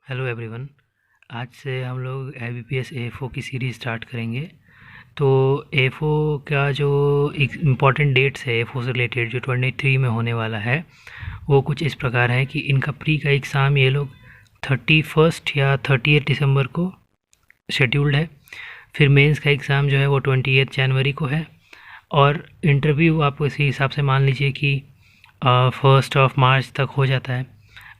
Hello everyone. आज से हम लोग IBPS AFO की सीरीज़ स्टार्ट करेंगे। तो AFO का जो इम्पॉर्टेंट डेट्स है AFO से रिलेटेड जो 23 में होने वाला है वो कुछ इस प्रकार है कि इनका प्री का एग्ज़ाम ये लोग 31 या 30 दिसंबर को शेड्यूल्ड है। फिर मेंस का एग्ज़ाम जो है वो 28 जनवरी को है और इंटरव्यू आप इसी हिसाब से मान लीजिए कि 1 मार्च तक हो जाता है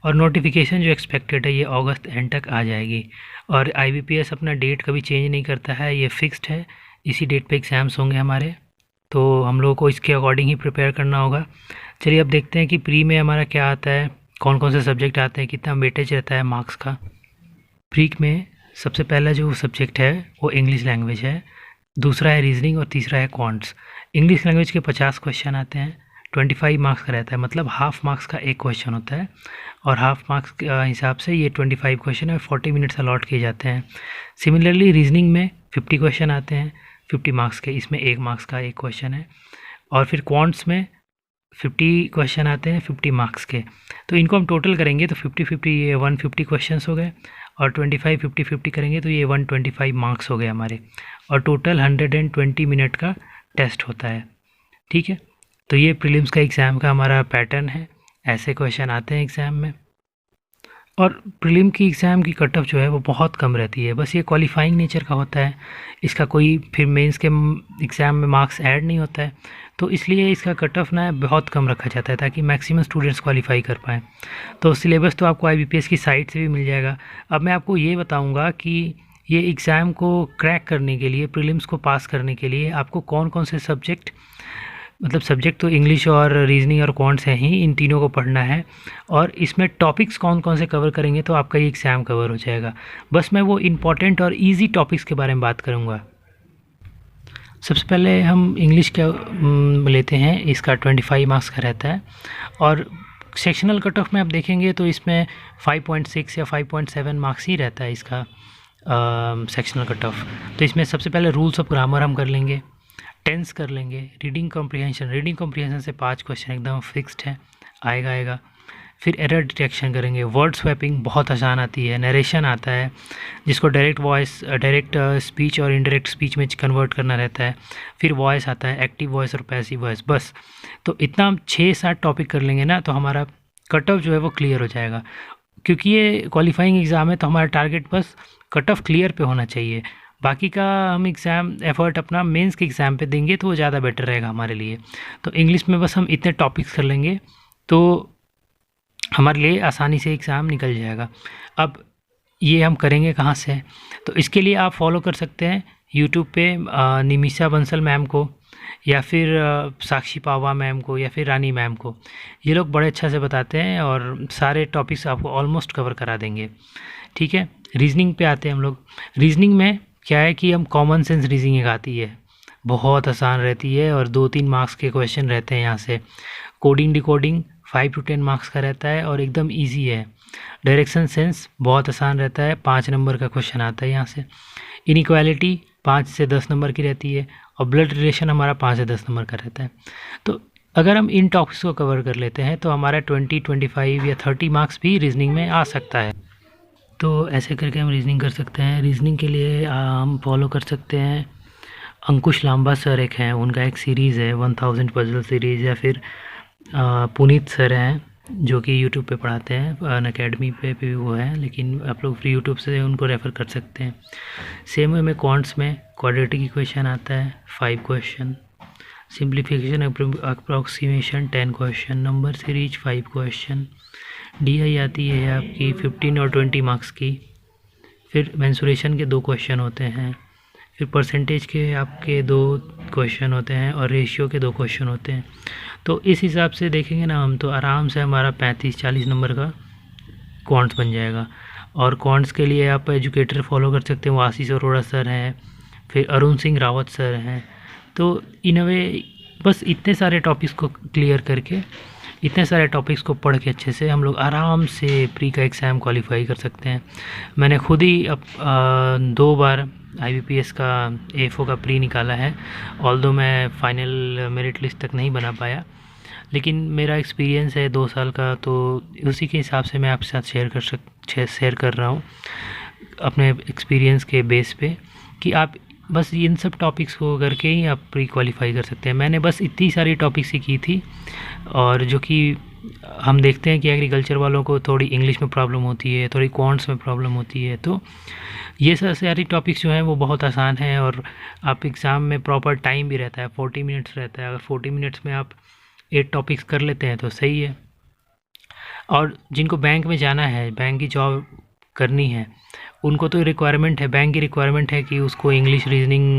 और नोटिफिकेशन जो एक्सपेक्टेड है ये अगस्त एंड तक आ जाएगी। और IBPS अपना डेट कभी चेंज नहीं करता है, ये फिक्स्ड है, इसी डेट पे एग्ज़ाम्स होंगे हमारे। तो हम लोगों को इसके अकॉर्डिंग ही प्रिपेयर करना होगा। चलिए अब देखते हैं कि प्री में हमारा क्या आता है, कौन कौन से सब्जेक्ट आते हैं, कितना वेटेज रहता है मार्क्स का। प्री में सबसे पहला जो सब्जेक्ट है वो इंग्लिश लैंग्वेज है, दूसरा है रीजनिंग और तीसरा है क्वांट्स। इंग्लिश लैंग्वेज के 50 क्वेश्चन आते हैं, 25 मार्क्स का रहता है, मतलब हाफ मार्क्स का एक क्वेश्चन होता है और हाफ मार्क्स के हिसाब से ये 25 क्वेश्चन है, 40 मिनट्स अलॉट किए जाते हैं। सिमिलरली रीजनिंग में 50 क्वेश्चन आते हैं 50 मार्क्स के, इसमें 1 मार्क्स का एक क्वेश्चन है। और फिर क्वांट्स में 50 क्वेश्चन आते हैं 50 मार्क्स के। तो इनको हम टोटल करेंगे तो 50-50 ये 150 क्वेश्चन हो गए और 25-50-50 करेंगे तो ये 125 मार्क्स हो गए हमारे, और टोटल 120 मिनट का टेस्ट होता है। ठीक है, तो ये प्रीलिम्स का एग्ज़ाम का हमारा पैटर्न है, ऐसे क्वेश्चन आते हैं एग्ज़ाम में। और प्रीलिम की एग्ज़ाम की कट ऑफ जो है वो बहुत कम रहती है, बस ये क्वालिफाइंग नेचर का होता है, इसका कोई फिर मेंस के एग्ज़ाम में मार्क्स ऐड नहीं होता है, तो इसलिए इसका कट ऑफ ना बहुत कम रखा जाता है ताकि मैक्सिमम स्टूडेंट्स क्वालिफाई कर पाएँ। तो सिलेबस तो आपको IBPS की साइट से भी मिल जाएगा। अब मैं आपको ये बताऊँगा कि ये एग्ज़ाम को क्रैक करने के लिए, प्रीलिम्स को पास करने के लिए आपको कौन कौन से सब्जेक्ट, मतलब सब्जेक्ट तो इंग्लिश और रीजनिंग और क्वांट्स हैं ही, इन तीनों को पढ़ना है और इसमें टॉपिक्स कौन कौन से कवर करेंगे तो आपका ये एग्ज़ाम कवर हो जाएगा। बस मैं वो इम्पॉर्टेंट और इजी टॉपिक्स के बारे में बात करूँगा। सबसे पहले हम इंग्लिश का लेते हैं, इसका 25 मार्क्स का रहता है और सेक्शनल कट ऑफ में आप देखेंगे तो इसमें 5.6 या 5.7 मार्क्स ही रहता है इसका सेक्शनल कट ऑफ। तो इसमें सबसे पहले रूल्स ऑफ ग्रामर हम कर लेंगे, टेंस कर लेंगे, रीडिंग कॉम्प्रिहेंशन से 5 क्वेश्चन एकदम फिक्स्ड है, आएगा। फिर एरर डिटेक्शन करेंगे, वर्ड स्वैपिंग बहुत आसान आती है, नरेशन आता है जिसको डायरेक्ट स्पीच और इनडायरेक्ट स्पीच में कन्वर्ट करना रहता है। फिर वॉइस आता है, एक्टिव वॉइस और पैसिव वॉइस। बस तो इतना हम 6-7 टॉपिक कर लेंगे ना तो हमारा कट ऑफ जो है वो क्लियर हो जाएगा। क्योंकि ये क्वालिफाइंग एग्ज़ाम है तो हमारा टारगेट बस कट ऑफ क्लियर पे होना चाहिए, बाकी का हम एग्ज़ाम एफर्ट अपना मेंस के एग्ज़ाम पे देंगे तो वो ज़्यादा बेटर रहेगा हमारे लिए। तो इंग्लिश में बस हम इतने टॉपिक्स कर लेंगे तो हमारे लिए आसानी से एग्ज़ाम निकल जाएगा। अब ये हम करेंगे कहाँ से, तो इसके लिए आप फॉलो कर सकते हैं यूट्यूब पे निमिषा बंसल मैम को, या फिर साक्षी पावा मैम को, या फिर रानी मैम को। ये लोग बड़े अच्छा से बताते हैं और सारे टॉपिक्स आपको ऑलमोस्ट कवर करा देंगे। ठीक है, रीजनिंग पे आते हैं हम लोग। रीजनिंग में क्या है कि हम कॉमन सेंस रीजनिंग आती है, बहुत आसान रहती है और 2-3 मार्क्स के क्वेश्चन रहते हैं यहाँ से। कोडिंग डिकोडिंग 5 to 10 मार्क्स का रहता है और एकदम इजी है। डायरेक्शन सेंस बहुत आसान रहता है, 5 नंबर का क्वेश्चन आता है यहाँ से। इनइक्वालिटी 5 से 10 नंबर की रहती है और ब्लड रिलेशन हमारा 5 से 10 नंबर का रहता है। तो अगर हम इन टॉपिक्स को कवर कर लेते हैं तो हमारा 20, 25 या 30 मार्क्स भी रीजनिंग में आ सकता है। तो ऐसे करके हम रीजनिंग कर सकते हैं। रीजनिंग के लिए हम फॉलो कर सकते हैं अंकुश लांबा सर एक हैं, उनका एक सीरीज़ है 1000 पजल सीरीज़, या फिर पुनीत सर हैं जो कि यूट्यूब पे पढ़ाते हैं, अनअकैडमी पे भी वो है, लेकिन आप लोग फ्री यूट्यूब से उनको रेफ़र कर सकते हैं। सेम वे में क्वांट्स में क्वाड्रेटिक इक्वेशन आता है 5 question, simplification approximation 10 question, number series 5 question, DI आती है आपकी 15 और 20 मार्क्स की। फिर मेंसुरेशन के 2 क्वेश्चन होते हैं, फिर परसेंटेज के आपके 2 क्वेश्चन होते हैं और रेशियो के 2 क्वेश्चन होते हैं। तो इस हिसाब से देखेंगे ना हम तो आराम से हमारा 35-40 नंबर का क्वांट्स बन जाएगा। और क्वांट्स के लिए आप एजुकेटर फॉलो कर सकते हैं, वो आशीष अरोड़ा सर हैं, फिर अरुण सिंह रावत सर हैं। तो इन वे बस इतने सारे टॉपिक्स को क्लियर करके, इतने सारे टॉपिक्स को पढ़ के अच्छे से हम लोग आराम से प्री का एग्ज़ाम क्वालिफाई कर सकते हैं। मैंने खुद ही अब 2 बार IBPS का AFO का प्री निकाला है, ऑल्दो मैं फाइनल मेरिट लिस्ट तक नहीं बना पाया, लेकिन मेरा एक्सपीरियंस है 2 साल का, तो उसी के हिसाब से मैं आपके साथ शेयर कर रहा हूँ अपने एक्सपीरियंस के बेस पे, कि आप बस इन सब टॉपिक्स को करके ही आप प्री क्वालिफाई कर सकते हैं। मैंने बस इतनी सारी टॉपिक्स ही की थी, और जो कि हम देखते हैं कि एग्रीकल्चर वालों को थोड़ी इंग्लिश में प्रॉब्लम होती है, थोड़ी क्वांट्स में प्रॉब्लम होती है, तो ये सब सारी टॉपिक्स जो हैं वो बहुत आसान हैं, और आप एग्ज़ाम में प्रॉपर टाइम भी रहता है, 40 मिनट्स रहता है। अगर 40 मिनट्स में आप 8 टॉपिक्स कर लेते हैं तो सही है। और जिनको बैंक में जाना है, बैंक की जॉब करनी है, उनको तो रिक्वायरमेंट है, बैंक की रिक्वायरमेंट है कि उसको इंग्लिश, रीजनिंग